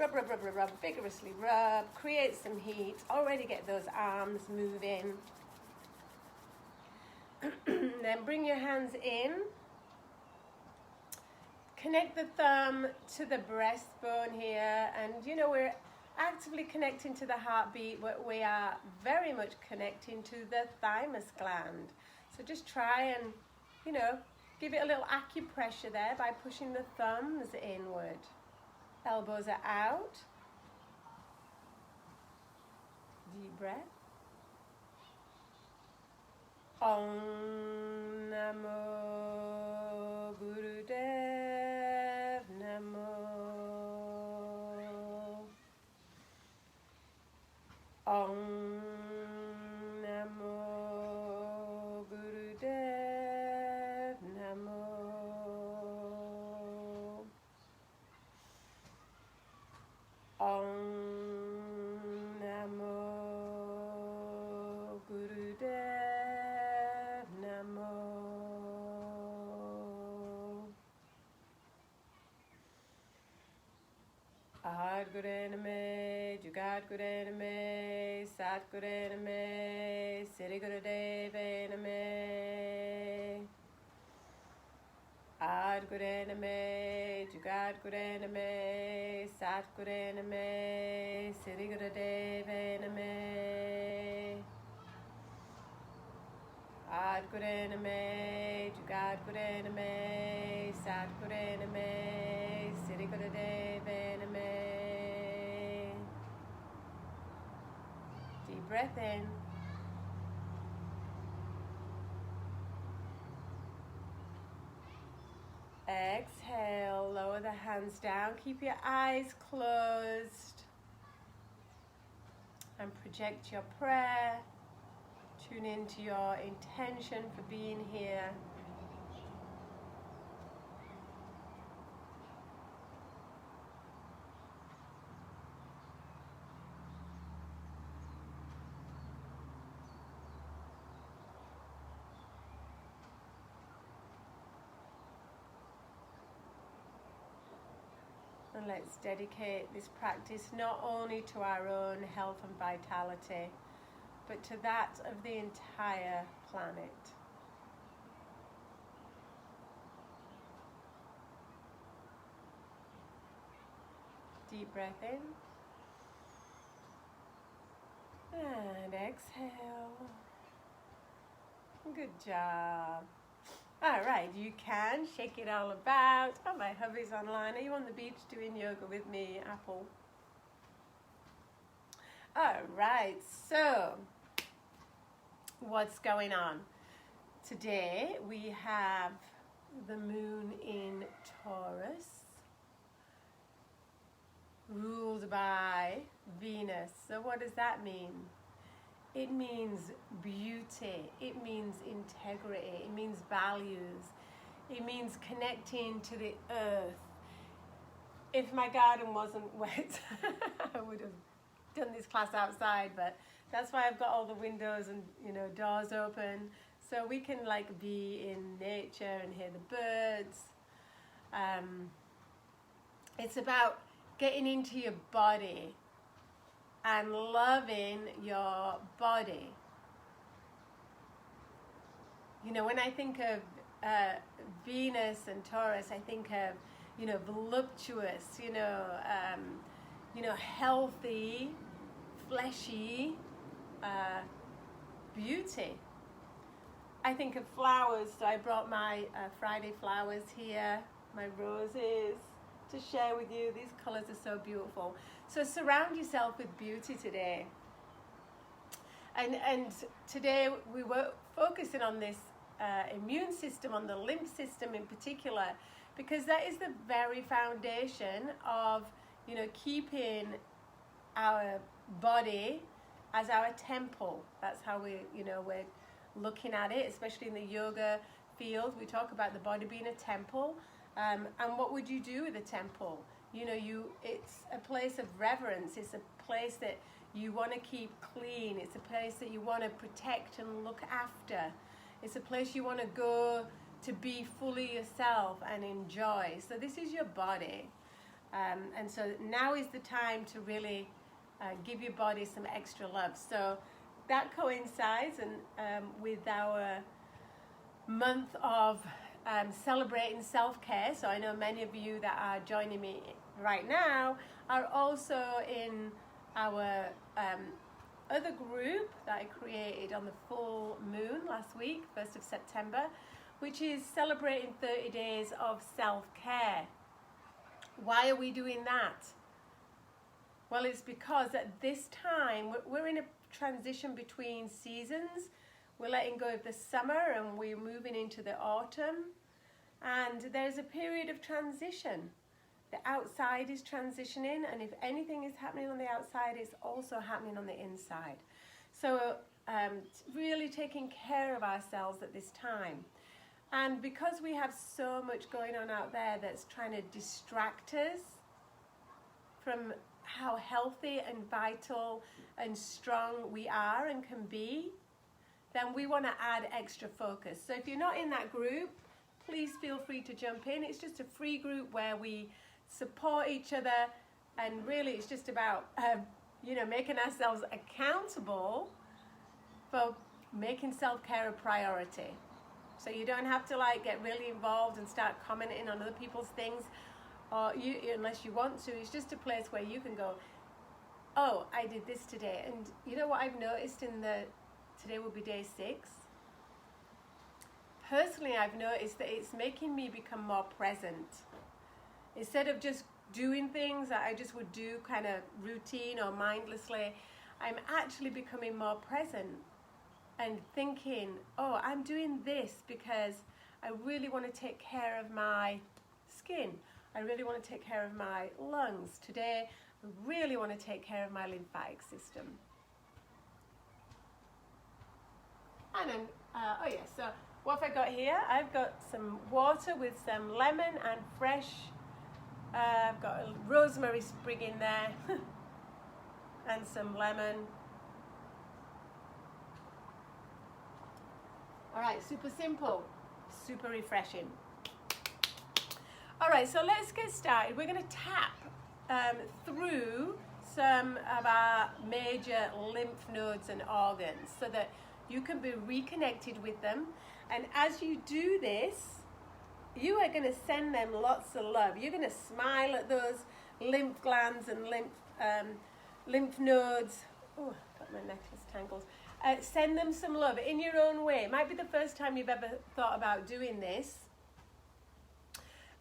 Rub, rub, rub, rub, rub, vigorously rub, create some heat, already get those arms moving. Then bring your hands in. Connect the thumb to the breastbone here, and you know we're actively connecting to the heartbeat, but we are very much connecting to the thymus gland. So just try and, you know, give it a little acupressure there by pushing the thumbs inward. Elbows are out. Deep breath. Om Namo Gurudev Namo. Om Namo Gurudev Namo. Om Namo Gurudev Namo. Ahad Gurename, Jugat Gurename, Sat Gurename, Siri Gurudev Name. Ahad Gurename, Jugat Gurename, Sat Gurename, Siri Gurudev Name. Ahad Gurename, Jugat Gurename, Sat Gurename, Siri Gurudev Name. Deep breath in. Exhale, lower the hands down. Keep your eyes closed. And project your prayer. Tune into your intention for being here. And let's dedicate this practice not only to our own health and vitality, but to that of the entire planet. Deep breath in. And exhale. Good job. All right, you can shake it all about. Oh, my hubby's online. Are you on the beach doing yoga with me, Apple? All right, so what's going on? Today we have the moon in Taurus, ruled by Venus. So what does that mean? It means beauty, it means integrity, it means values, it means connecting to the earth. If my garden wasn't wet, I would have done this class outside, but that's why I've got all the windows and, you know, doors open, so we can like be in nature and hear the birds. It's about getting into your body and loving your body. You know, when I think of Venus and Taurus, I think of, you know, voluptuous, you know, healthy, fleshy beauty. I think of flowers, so I brought my Friday flowers here, my roses, to share with you. These colors are so beautiful. So surround yourself with beauty today. And today we were focusing on this immune system, on the lymph system in particular, because that is the very foundation of, you know, keeping our body as our temple. That's how we're looking at it, especially in the yoga field. We talk about the body being a temple. And what would you do with a temple? You know, it's a place of reverence. It's a place that you want to keep clean. It's a place that you want to protect and look after. It's a place you want to go to be fully yourself and enjoy. So this is your body. And so now is the time to really give your body some extra love. So that coincides with our month of celebrating self-care. So I know many of you that are joining me right now are also in our other group that I created on the full moon last week, 1st of September, which is celebrating 30 days of self-care. Why are we doing that? Well, it's because at this time, we're in a transition between seasons. We're letting go of the summer and we're moving into the autumn. And there's a period of transition. The outside is transitioning, and if anything is happening on the outside, it's also happening on the inside. So really taking care of ourselves at this time. And because we have so much going on out there that's trying to distract us from how healthy and vital and strong we are and can be, then we want to add extra focus. So if you're not in that group, please feel free to jump in. It's just a free group where we support each other, and really it's just about making ourselves accountable for making self-care a priority. So you don't have to get really involved and start commenting on other people's things, or unless you want to. It's just a place where you can go, oh, I did this today. And you know what I've noticed today will be day 6. Personally, I've noticed that it's making me become more present. Instead of just doing things that I just would do kind of routine or mindlessly, I'm actually becoming more present and thinking, oh, I'm doing this because I really want to take care of my skin. I really want to take care of my lungs. Today, I really want to take care of my lymphatic system. And then, so what have I got here? I've got some water with some lemon and fresh, I've got a rosemary sprig in there and some lemon. All right, super simple, super refreshing. All right, so let's get started. We're going to tap through some of our major lymph nodes and organs so that you can be reconnected with them. And as you do this, you are going to send them lots of love. You're going to smile at those lymph glands and lymph nodes. Oh, got my necklace tangled. Send them some love in your own way. It might be the first time you've ever thought about doing this.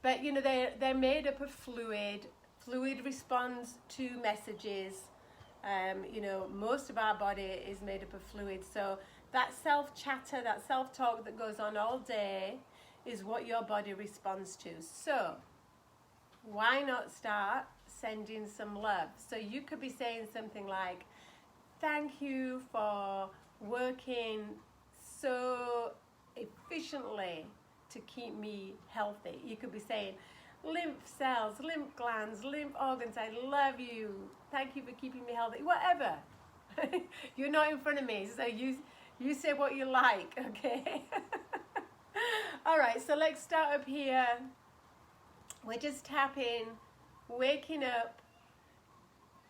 But, they're made up of fluid. Fluid responds to messages. Most of our body is made up of fluid. So that self-chatter, that self-talk that goes on all day is what your body responds to. So why not start sending some love? So you could be saying something like, thank you for working so efficiently to keep me healthy. You could be saying, lymph cells, lymph glands, lymph organs, I love you. Thank you for keeping me healthy. Whatever. You're not in front of me, so you say what you like, okay? All right, so let's start up here. We're just tapping, waking up.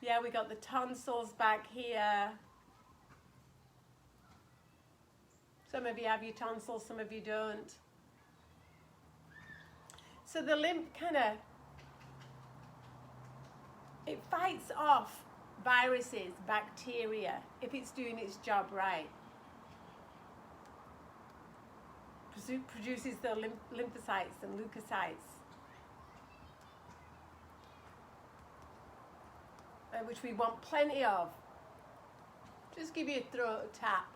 Yeah, we got the tonsils back here. Some of you have your tonsils, some of you don't. So the lymph it fights off viruses, bacteria, if it's doing its job right. Produces the lymphocytes and leukocytes, which we want plenty of. Just give your throat a tap.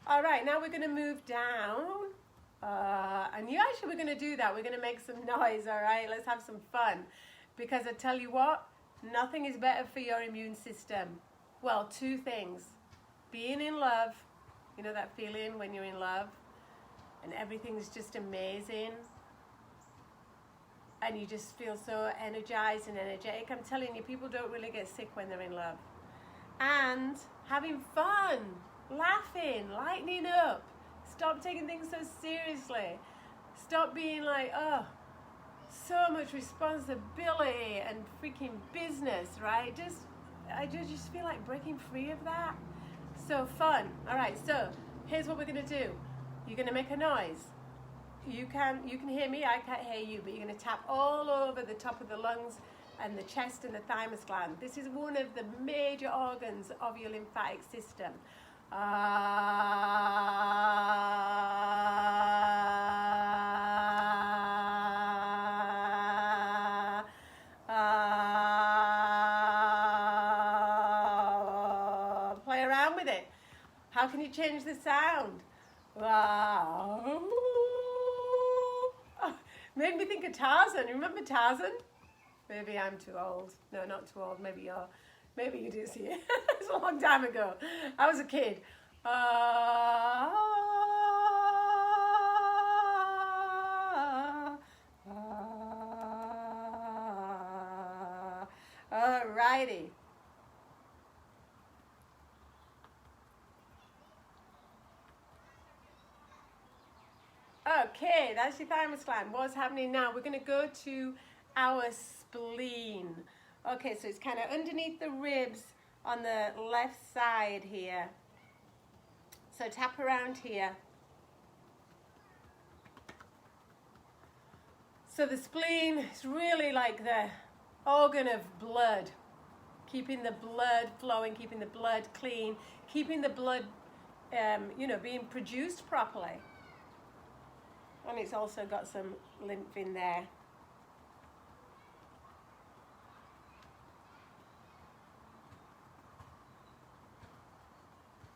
All right, now we're going to move down. And we're going to do that. We're going to make some noise, all right? Let's have some fun. Because I tell you what, nothing is better for your immune system. Well, 2 things. Being in love, you know that feeling when you're in love and everything's just amazing and you just feel so energized and energetic. I'm telling you, people don't really get sick when they're in love. And having fun, laughing, lightening up. Stop taking things so seriously. Stop being like, oh, so much responsibility and freaking business, right? I just feel like breaking free of that. So fun. All right, so here's what we're gonna do. You're gonna make a noise. You can hear me, I can't hear you, but you're gonna tap all over the top of the lungs and the chest and the thymus gland. This is one of the major organs of your lymphatic system. Play around with it. How can you change the sound? Made me think of Tarzan. Remember Tarzan? Maybe I'm too old. No, not too old. Maybe you do see it. It's a long time ago. I was a kid. Alrighty. Okay, that's your thymus gland. What's happening now? We're going to go to our spleen. Okay, so it's kind of underneath the ribs on the left side here. So tap around here. So the spleen is really like the organ of blood, keeping the blood flowing, keeping the blood clean, keeping the blood, being produced properly. And it's also got some lymph in there.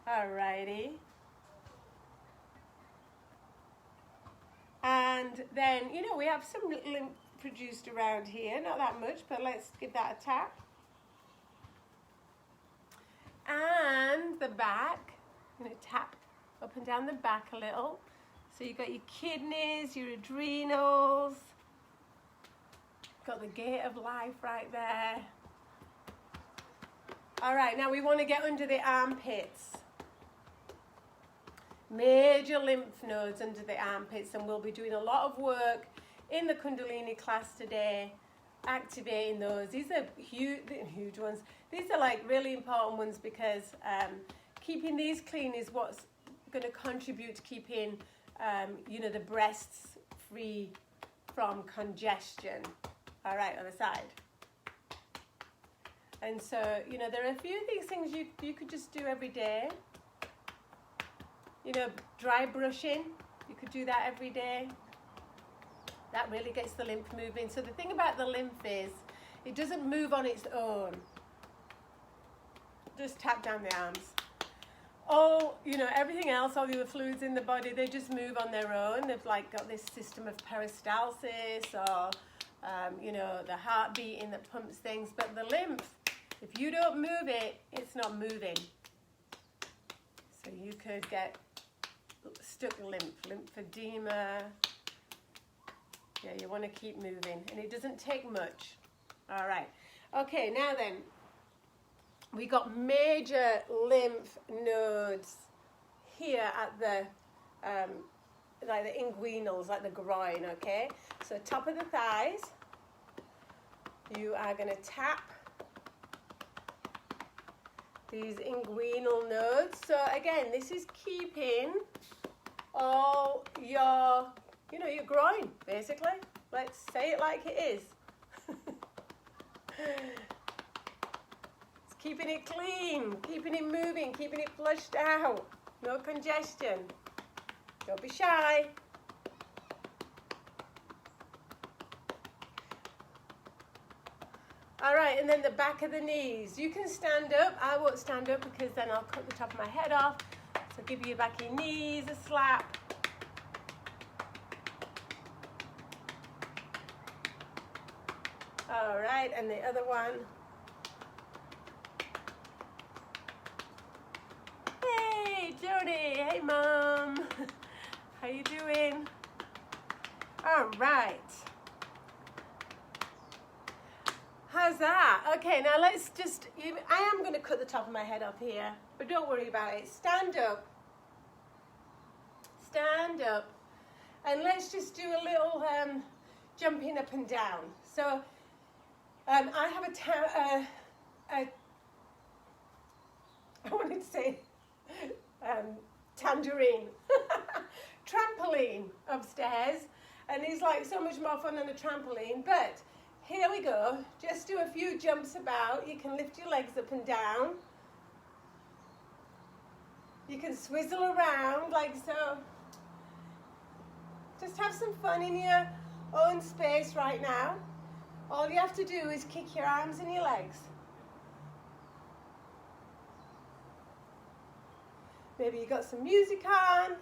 Alrighty. And then, we have some lymph produced around here. Not that much, but let's give that a tap. And the back. I'm going to tap up and down the back a little. So you've got your kidneys, your adrenals. Got the gate of life right there. All right, now we want to get under the armpits. Major lymph nodes under the armpits, and we'll be doing a lot of work in the Kundalini class today, activating those. These are huge ones. These are like really important ones because keeping these clean is what's going to contribute to keeping the breasts free from congestion. All right, other side. And so, there are a few of these things you could just do every day. Dry brushing, you could do that every day. That really gets the lymph moving. So the thing about the lymph is, it doesn't move on its own. Just tap down the arms. Everything else, all the other fluids in the body, they just move on their own. They've got this system of peristalsis or, the heart beating that pumps things. But the lymph, if you don't move it, it's not moving. So you could get stuck lymphedema. Yeah, you want to keep moving, and it doesn't take much. All right. Okay, now then, we got major lymph nodes here at the like the inguinals, like the groin. Okay, so top of the thighs. You are going to tap these inguinal nodes. So again, this is keeping all your, your groin, basically. Let's say it like it is. It's keeping it clean, keeping it moving, keeping it flushed out. No congestion. Don't be shy. All right, and then the back of the knees. You can stand up. I won't stand up because then I'll cut the top of my head off. So give your back of your knees a slap. All right, and the other one. Hey, Jody. Hey, Mom. How you doing? All right. How's that? Okay, now let's just, I am going to cut the top of my head off here, but don't worry about it. Stand up. Stand up. And let's just do a little, jumping up and down. So I have I wanted to say tangerine trampoline upstairs, and it's like so much more fun than a trampoline. But here we go, just do a few jumps about. You can lift your legs up and down, you can swizzle around like so. Just have some fun in your own space right now. All you have to do is kick your arms and your legs. Maybe you got some music on.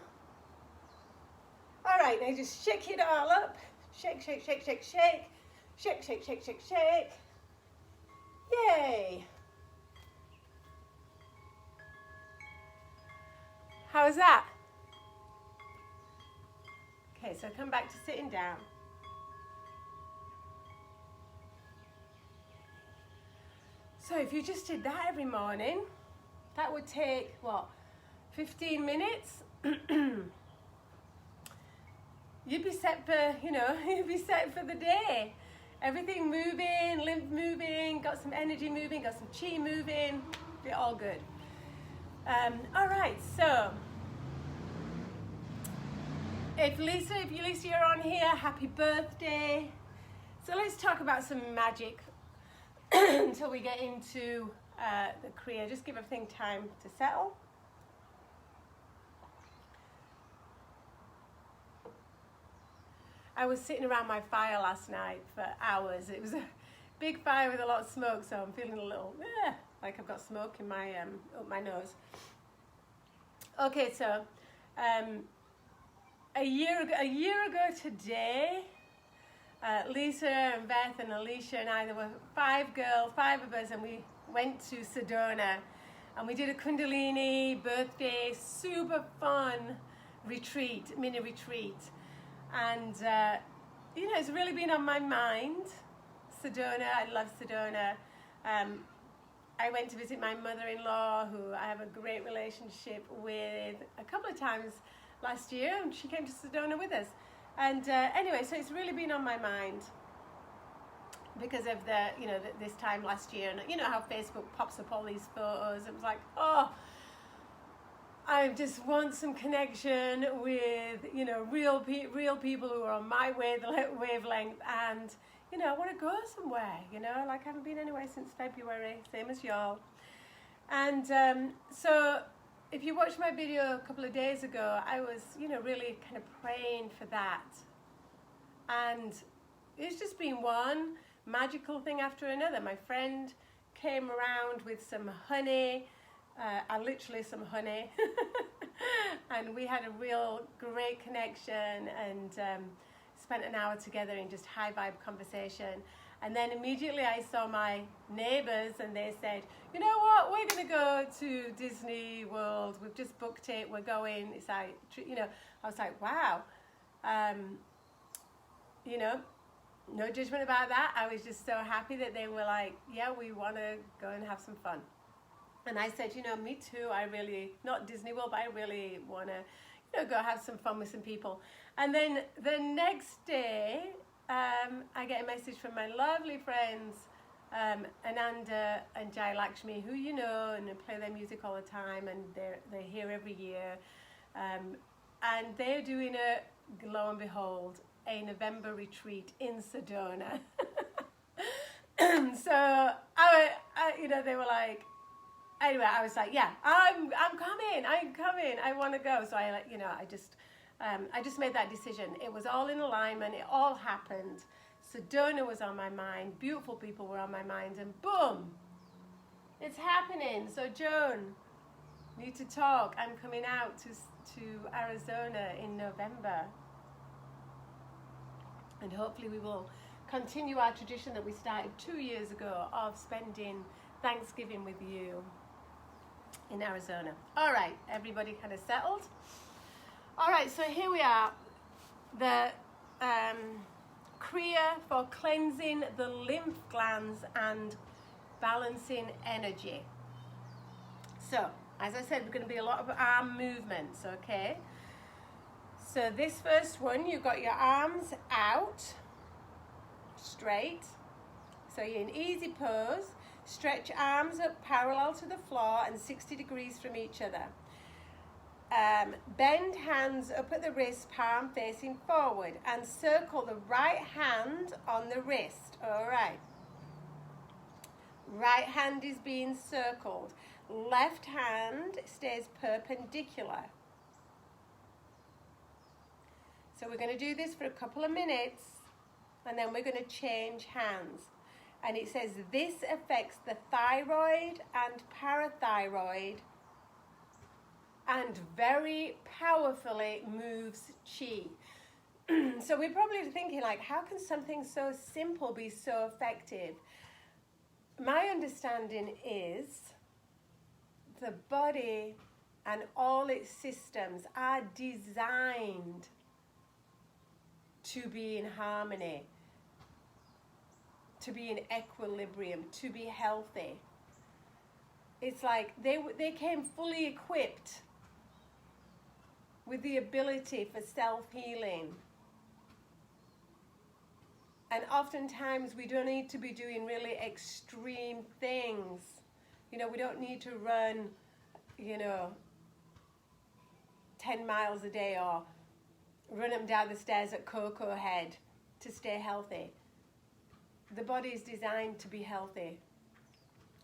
All right, now just shake it all up. Shake, shake, shake, shake, shake. Shake, shake, shake, shake, shake. Yay. How was that? Okay, so come back to sitting down. So if you just did that every morning, that would take, what, 15 minutes? You'd be set for, you'd be set for the day. Everything moving, lymph moving, got some energy moving, got some chi moving, be all good. All right, so if Lisa, you're on here, happy birthday. So let's talk about some magic until we get into the Kriya. Just give everything time to settle. I was sitting around my fire last night for hours. It was a big fire with a lot of smoke, so I'm feeling a little like I've got smoke in my up my nose. Okay, so a year ago today, Lisa and Beth and Alicia and I, there were 5 of us, and we went to Sedona, and we did a Kundalini birthday, super fun retreat, mini retreat. And, it's really been on my mind, Sedona. I love Sedona. I went to visit my mother-in-law, who I have a great relationship with, a couple of times last year, and she came to Sedona with us. And anyway, so it's really been on my mind because of this time last year. And you know how Facebook pops up all these photos. It was like, oh, I just want some connection with, real people who are on my wavelength, and, I want to go somewhere, like I haven't been anywhere since February, same as y'all. And so if you watched my video a couple of days ago, I was, really kind of praying for that. And it's just been one magical thing after another. My friend came around with some honey, literally some honey, and we had a real great connection, and spent an hour together in just high vibe conversation. And then immediately I saw my neighbors, and they said, you know what, we're going to go to Disney World, we've just booked it, we're going. It's like, I was like, wow, no judgment about that. I was just so happy that they were like, yeah, we want to go and have some fun. And I said, me too. I really, not Disney World, but I really want to, go have some fun with some people. And then the next day, I get a message from my lovely friends, Ananda and Jai Lakshmi, who you know, and play their music all the time, and they're here every year. And they're doing lo and behold, a November retreat in Sedona. So they were like, anyway, I was like, yeah, I'm coming, I want to go. So I just made that decision. It was all in alignment, it all happened. Sedona was on my mind, beautiful people were on my mind, and boom, it's happening. So Joan, need to talk. I'm coming out to Arizona in November. And hopefully we will continue our tradition that we started 2 years ago of spending Thanksgiving with you in Arizona. All right, everybody kind of settled? All right, so here we are. The Kriya for cleansing the lymph glands and balancing energy. So, as I said, we're going to be a lot of arm movements, okay? So this first one, you've got your arms out, straight. So you're in easy pose. Stretch arms up parallel to the floor and 60 degrees from each other. Bend hands up at the wrist, palm facing forward, and circle the right hand on the wrist. All right. Right hand is being circled. Left hand stays perpendicular. So we're going to do this for a couple of minutes, and then we're going to change hands. And it says this affects the thyroid and parathyroid and very powerfully moves chi. So we're probably thinking, like, how can something so simple be so effective? My understanding is the body and all its systems are designed to be in harmony, to be in equilibrium, to be healthy. It's like they came fully equipped with the ability for self-healing. And oftentimes we don't need to be doing really extreme things. You know, we don't need to run, 10 miles a day or run them down the stairs at Cocoa Head to stay healthy. The body is designed to be healthy.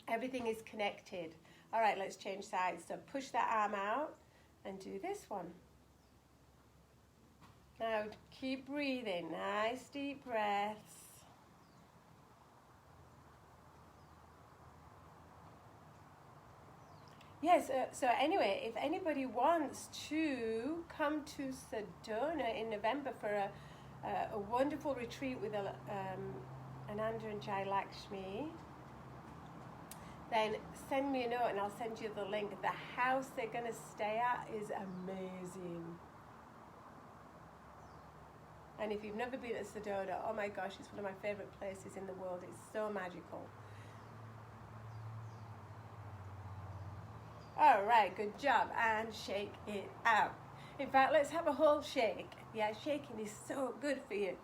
Everything is connected. All right, let's change sides. So push that arm out and do this one. Now keep breathing. Nice deep breaths. Yes, so anyway, if anybody wants to come to Sedona in November for a wonderful retreat with Ananda and Jai Lakshmi, then send me a note and I'll send you the link. The house they're going to stay at is amazing. And if you've never been to Sedona, oh my gosh, it's one of my favorite places in the world. It's so magical. All right, good job. And shake it out. In fact, let's have a whole shake. Yeah, shaking is so good for you.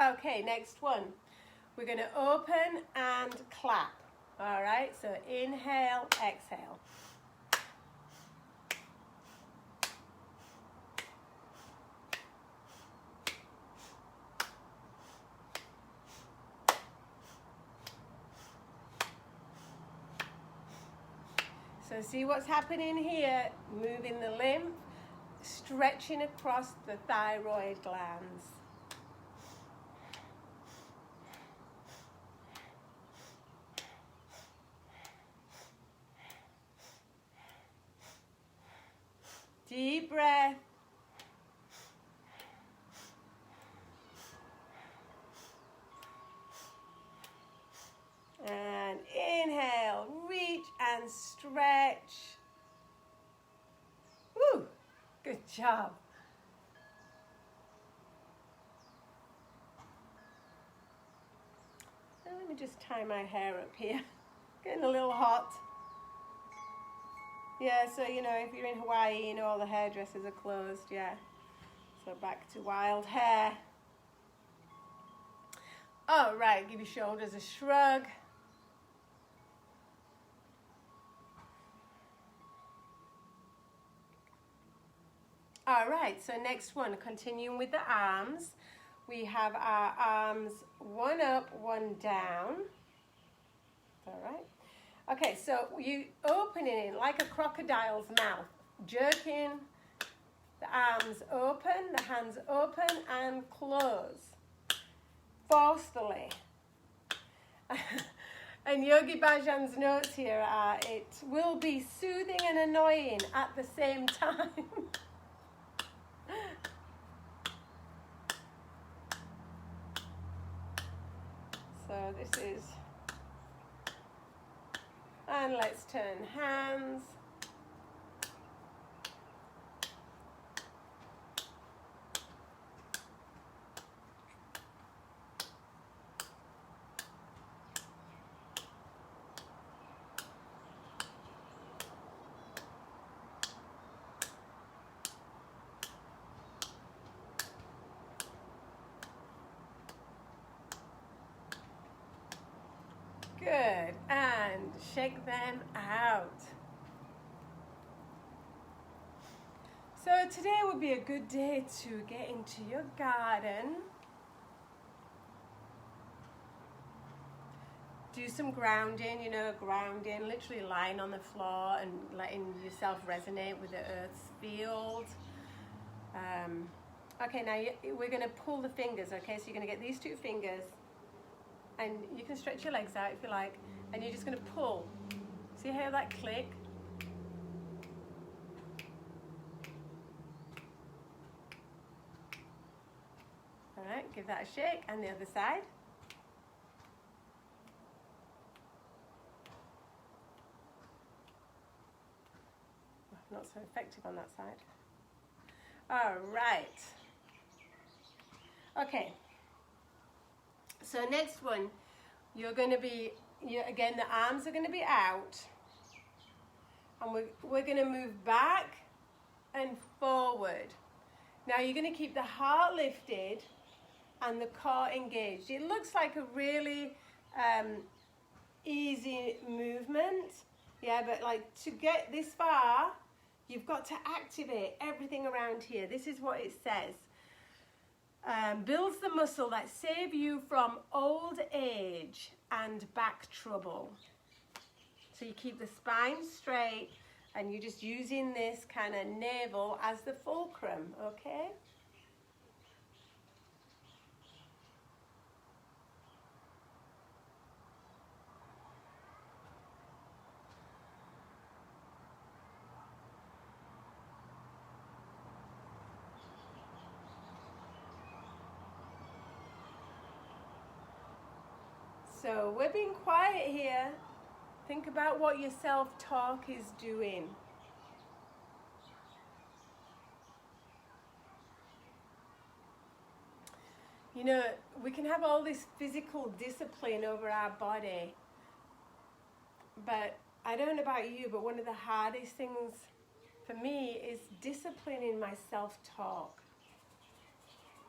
Okay, next one. We're going to open and clap. All right, so inhale, exhale. So see what's happening here, moving the lymph, stretching across the thyroid glands. Deep breath. And inhale, reach and stretch. Woo, good job. Now let me just tie my hair up here. Getting a little hot. Yeah, so if you're in Hawaii, all the hairdressers are closed, yeah. So back to wild hair. All right, give your shoulders a shrug. All right, so next one, continuing with the arms. We have our arms one up, one down. All right. Okay, so you opening it like a crocodile's mouth, jerking the arms open, the hands open and close forcefully. And Yogi Bhajan's notes here are, it will be soothing and annoying at the same time. So this is, and let's turn hands. Shake them out. So today would be a good day to get into your garden. Do some grounding, grounding, literally lying on the floor and letting yourself resonate with the earth's field. Okay, now we're going to pull the fingers, okay? So you're going to get these two fingers and you can stretch your legs out if you like, and you're just going to pull. See how that click? All right, give that a shake, and the other side. Not so effective on that side. All right. Okay. So next one, you're going to be, again, the arms are going to be out. And we're going to move back and forward. Now you're going to keep the heart lifted and the core engaged. It looks like a really easy movement. Yeah, but like to get this far, you've got to activate everything around here. This is what it says. Builds the muscle that save you from old age and back trouble. So you keep the spine straight and you're just using this kind of navel as the fulcrum, okay? So we're being quiet here. Think about what your self-talk is doing. We can have all this physical discipline over our body, but I don't know about you, but one of the hardest things for me is disciplining my self-talk.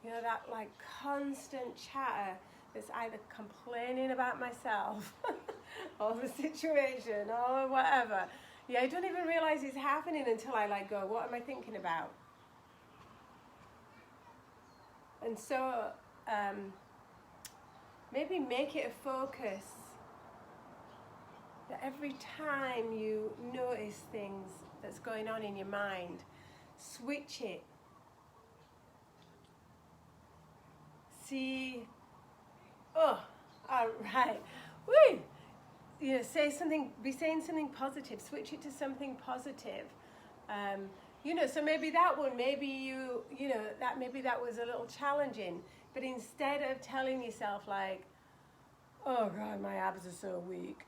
That like constant chatter that's either complaining about myself or the situation or whatever. Yeah, I don't even realize it's happening until I go, what am I thinking about? And so maybe make it a focus that every time you notice things that's going on in your mind, switch it. See, oh, all right, woo! Say something, be saying something positive, switch it to something positive. So maybe that one, maybe maybe that was a little challenging, but instead of telling yourself like, oh God, my abs are so weak,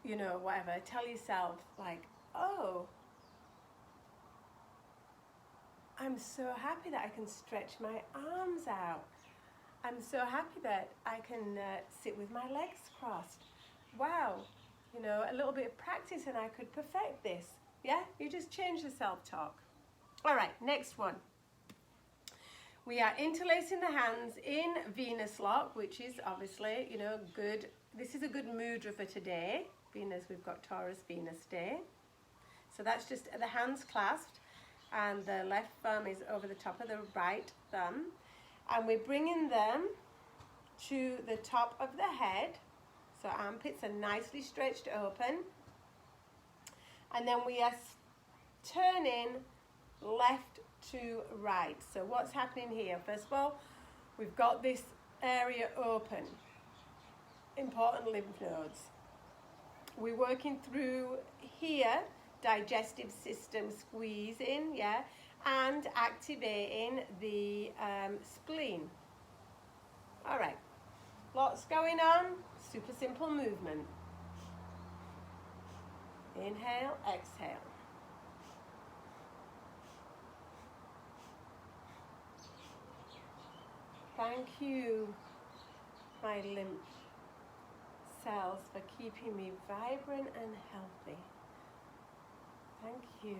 whatever, tell yourself like, oh, I'm so happy that I can stretch my arms out. I'm so happy that I can sit with my legs crossed. Wow, a little bit of practice and I could perfect this. Yeah, you just change the self-talk. All right, next one. We are interlacing the hands in Venus lock, which is obviously, good. This is a good mudra for today. Venus, we've got Taurus Venus day. So that's just the hands clasped and the left thumb is over the top of the right thumb. And we're bringing them to the top of the head. So armpits are nicely stretched open. And then we are turning left to right. So what's happening here? First of all, we've got this area open. Important lymph nodes. We're working through here, digestive system squeezing, yeah, and activating the spleen. All right, lots going on, super simple movement. Inhale, exhale. Thank you, my lymph cells, for keeping me vibrant and healthy. Thank you,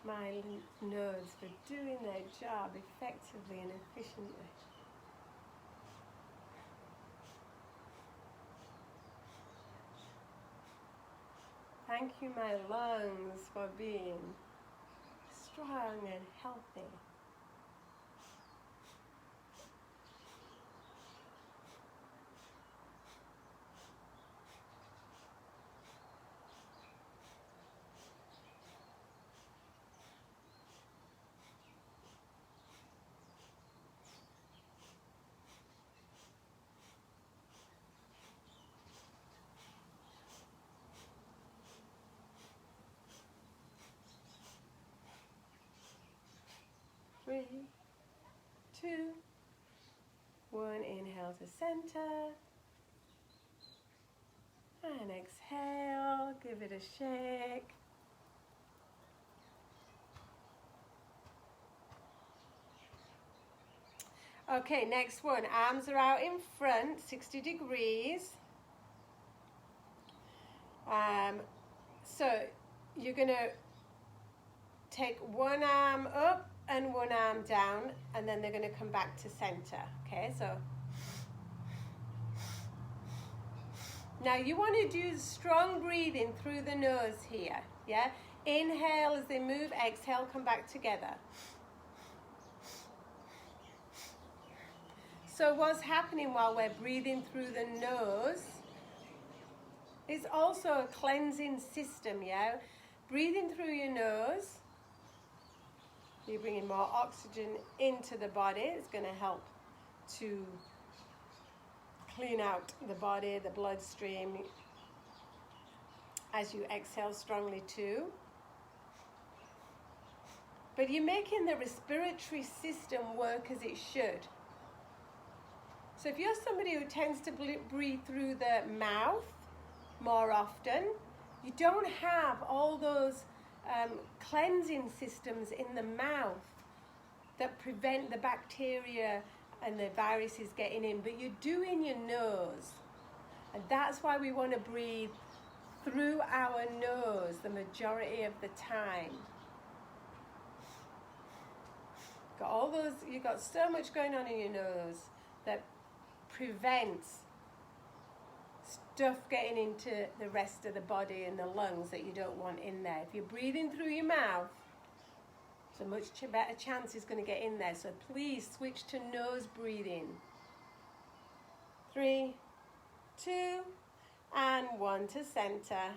my lymph nodes, for doing their job effectively and efficiently. Thank you, my lungs, for being strong and healthy. Three, two, one. Inhale to center. And exhale. Give it a shake. Okay, next one. Arms are out in front, 60 degrees. So you're going to take one arm up and one arm down, and then they're going to come back to center. Okay, so now you want to do strong breathing through the nose here. Yeah, inhale as they move, exhale, come back together. So what's happening while we're breathing through the nose is also a cleansing system, yeah? Breathing through your nose, you're bringing more oxygen into the body. It's going to help to clean out the body, the bloodstream, as you exhale strongly too. But you're making the respiratory system work as it should. So if you're somebody who tends to breathe through the mouth more often, you don't have all those cleansing systems in the mouth that prevent the bacteria and the viruses getting in, but you do in your nose. And that's why we want to breathe through our nose the majority of the time. Got all those, you've got so much going on in your nose that prevents stuff getting into the rest of the body and the lungs that you don't want in there. If you're breathing through your mouth, so much better chance is going to get in there. So please switch to nose breathing. 3, 2, and 1 to center.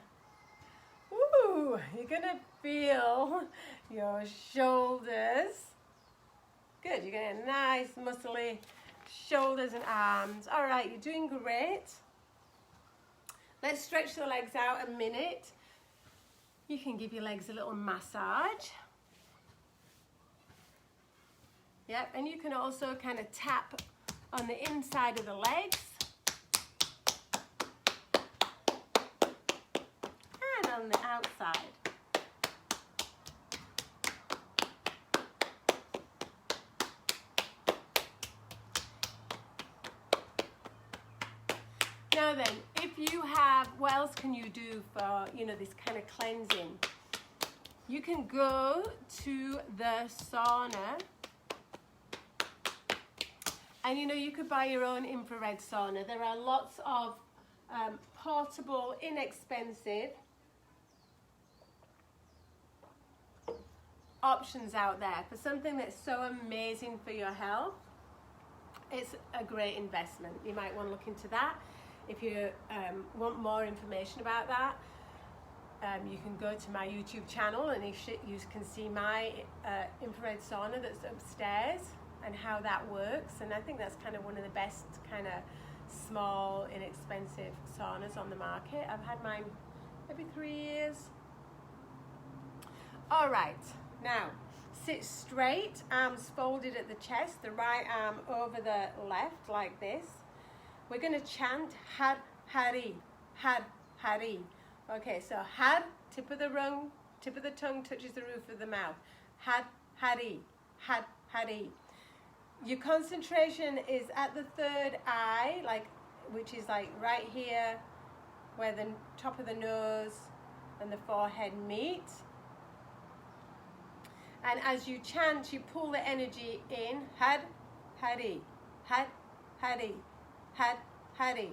Ooh, you're going to feel your shoulders. Good, you're going to have nice, muscly shoulders and arms. All right, you're doing great. Let's stretch the legs out a minute. You can give your legs a little massage. Yep, and you can also kind of tap on the inside of the legs. And on the outside. Now then, if you have, what else can you do for, this kind of cleansing? You can go to the sauna, and you could buy your own infrared sauna. There are lots of portable, inexpensive options out there for something that's so amazing for your health. It's a great investment. You might want to look into that. If you want more information about that, you can go to my YouTube channel and you can see my infrared sauna that's upstairs and how that works. And I think that's kind of one of the best kind of small, inexpensive saunas on the market. I've had mine maybe 3 years. All right, now sit straight, arms folded at the chest, the right arm over the left like this. We're going to chant Har Hari, Har Hari. Okay, so Har, tip of the tongue touches the roof of the mouth. Har Hari, Har Hari. Your concentration is at the third eye, which is right here, where the top of the nose and the forehead meet. And as you chant, you pull the energy in. Har Hari, Har Hari. Had, Hari.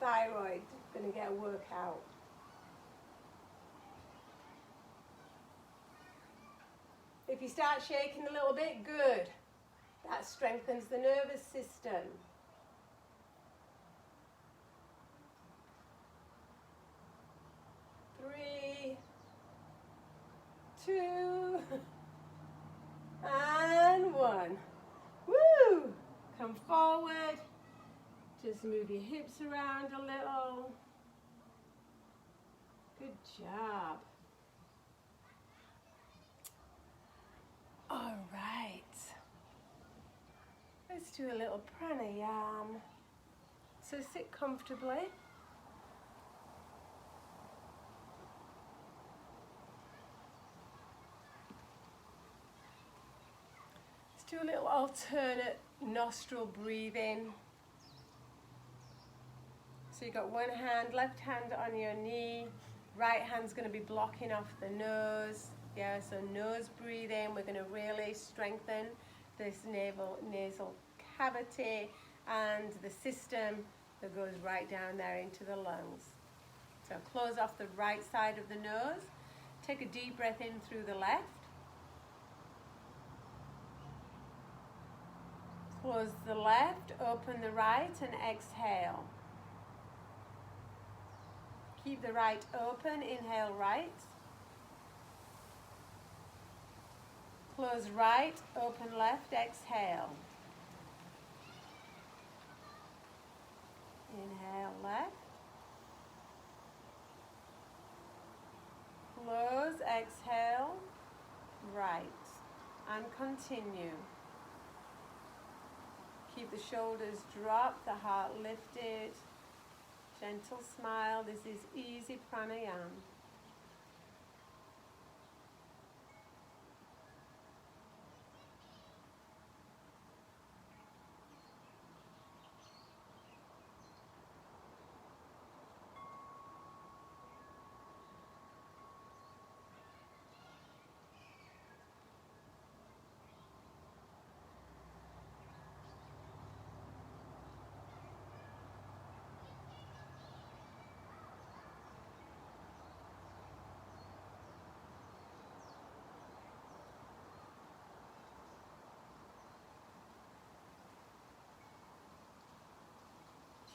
thyroid going to get a workout. If you start shaking a little bit, good. That strengthens the nervous system. 3, 2, and 1. Woo! Come forward. Just move your hips around a little. Good job. All right. Let's do a little pranayama. So sit comfortably. Let's do a little alternate nostril breathing. So you've got one hand, left hand on your knee, right hand's going to be blocking off the nose. Yeah, so nose breathing, we're going to really strengthen this nasal cavity and the system that goes right down there into the lungs. So close off the right side of the nose. Take a deep breath in through the left. Close the left, open the right, and exhale. Keep the right open, inhale right. Close right, open left, exhale. Inhale left. Close, exhale, right. And continue. Keep the shoulders dropped, the heart lifted. Gentle smile. This is easy pranayama.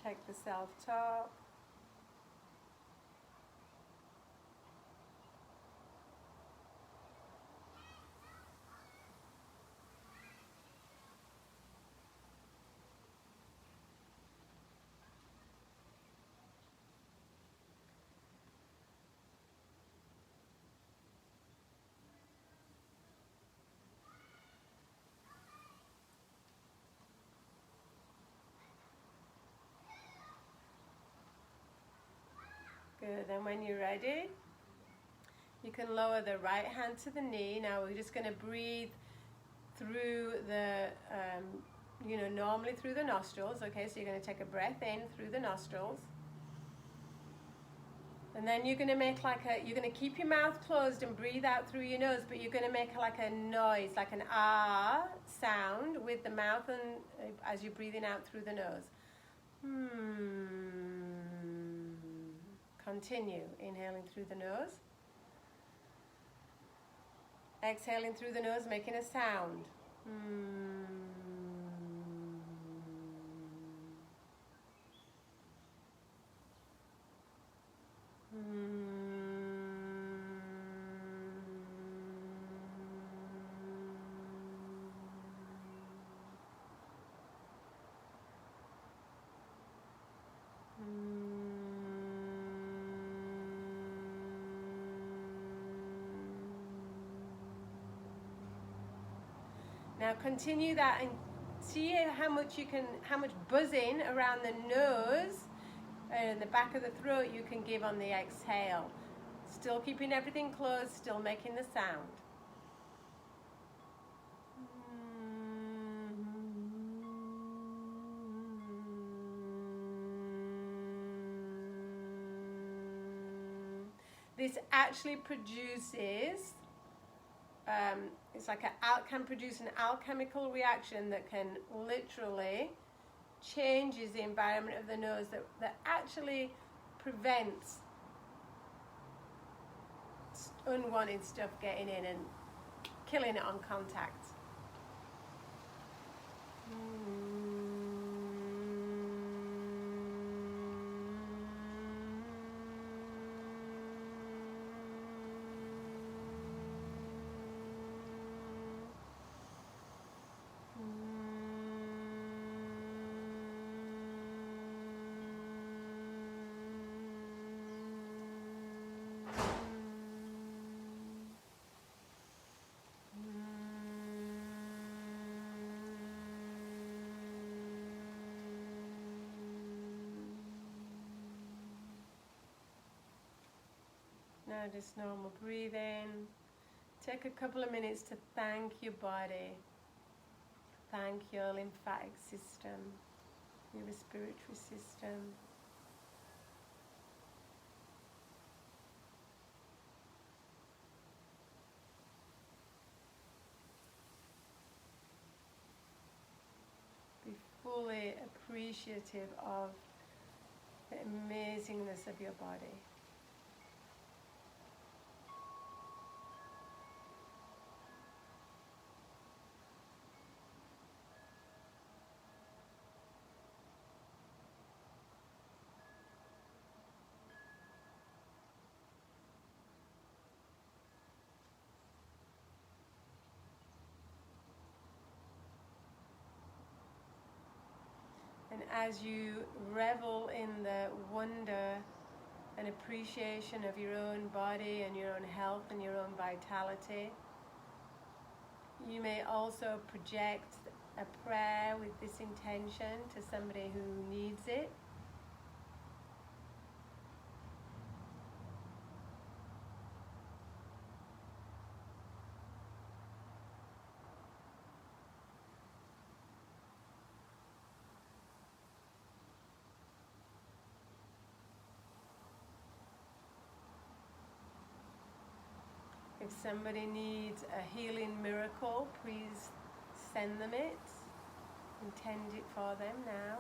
Check the self-talk. Good, and when you're ready, you can lower the right hand to the knee. Now we're just going to breathe through the, normally through the nostrils. Okay, so you're going to take a breath in through the nostrils. And then you're going to make you're going to keep your mouth closed and breathe out through your nose, but you're going to make like a noise, like an ah sound with the mouth and as you're breathing out through the nose. Continue, inhaling through the nose. Exhaling through the nose, making a sound. Now continue that and see how much buzzing around the nose and the back of the throat you can give on the exhale. Still keeping everything closed, still making the sound. This actually produces can produce an alchemical reaction that can literally changes the environment of the nose that actually prevents unwanted stuff getting in and killing it on contact. Now just normal breathing. Take a couple of minutes to thank your body. Thank your lymphatic system, your respiratory system. Be fully appreciative of the amazingness of your body. And as you revel in the wonder and appreciation of your own body and your own health and your own vitality, you may also project a prayer with this intention to somebody who needs it. If somebody needs a healing miracle, please send them it. Intend it for them now.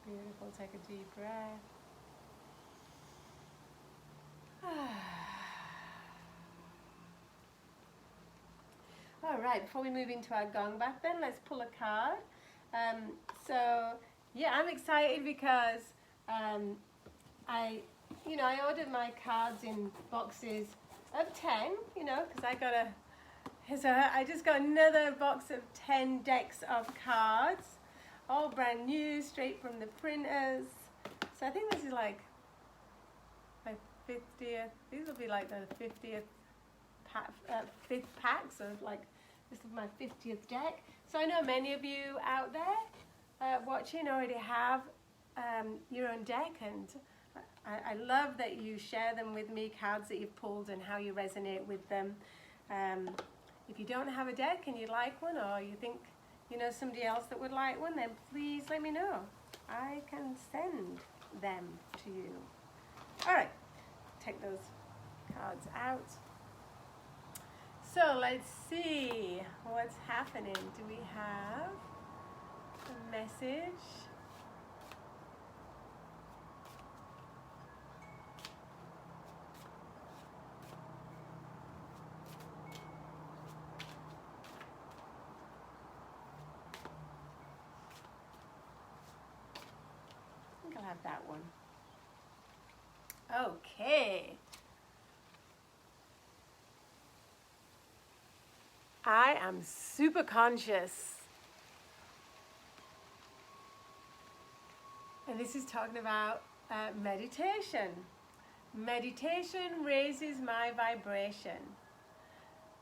Beautiful, take a deep breath. All right, before we move into our gong bath then, let's pull a card. Yeah, I'm excited because I ordered my cards in boxes of 10, because I just got another box of 10 decks of cards. All brand new, straight from the printers. So I think this is like my 50th. These will be like the 50th fifth pack. So like this is my 50th deck. So I know many of you out there watching already have your own deck, and I love that you share them with me, cards that you've pulled and how you resonate with them. If you don't have a deck and you'd like one, or you think somebody else that would like one, then please let me know. I can send them to you. All right, take those cards out. So let's see what's happening. Do we have a message? I'll have that one. Okay. I am super conscious. And this is talking about meditation. Meditation raises my vibration.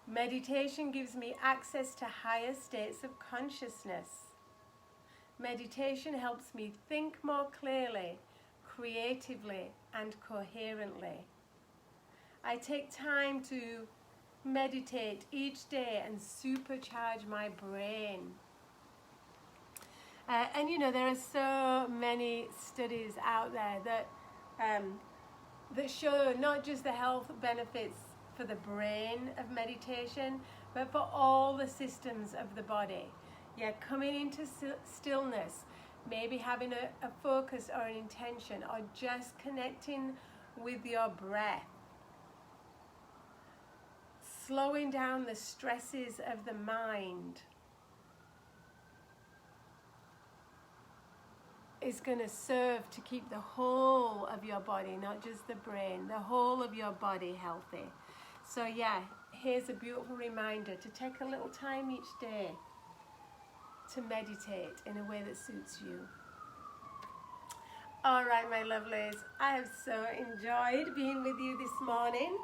Meditation gives me access to higher states of consciousness. Meditation helps me think more clearly, creatively, and coherently. I take time to meditate each day and supercharge my brain. And you know, there are so many studies out there that show not just the health benefits for the brain of meditation, but for all the systems of the body. Yeah, coming into stillness, maybe having a focus or an intention, or just connecting with your breath. Slowing down the stresses of the mind is going to serve to keep the whole of your body, not just the brain, the whole of your body healthy. So yeah, here's a beautiful reminder to take a little time each day to meditate in a way that suits you. All right, my lovelies, I have so enjoyed being with you this morning.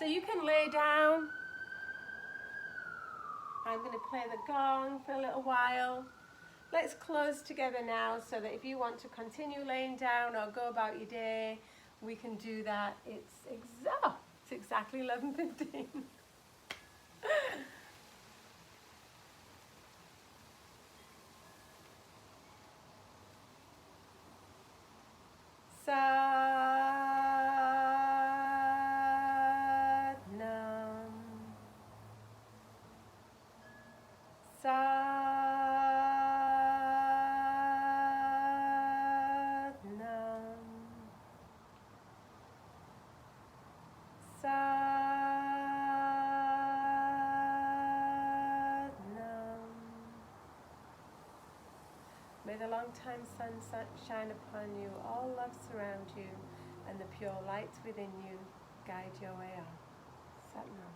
So you can lay down. I'm going to play the gong for a little while. Let's close together now so that if you want to continue laying down or go about your day, we can do that. It's exactly 11:15. May the long-time sun shine upon you, all love surround you, and the pure light within you guide your way on. Satnam.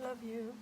love you.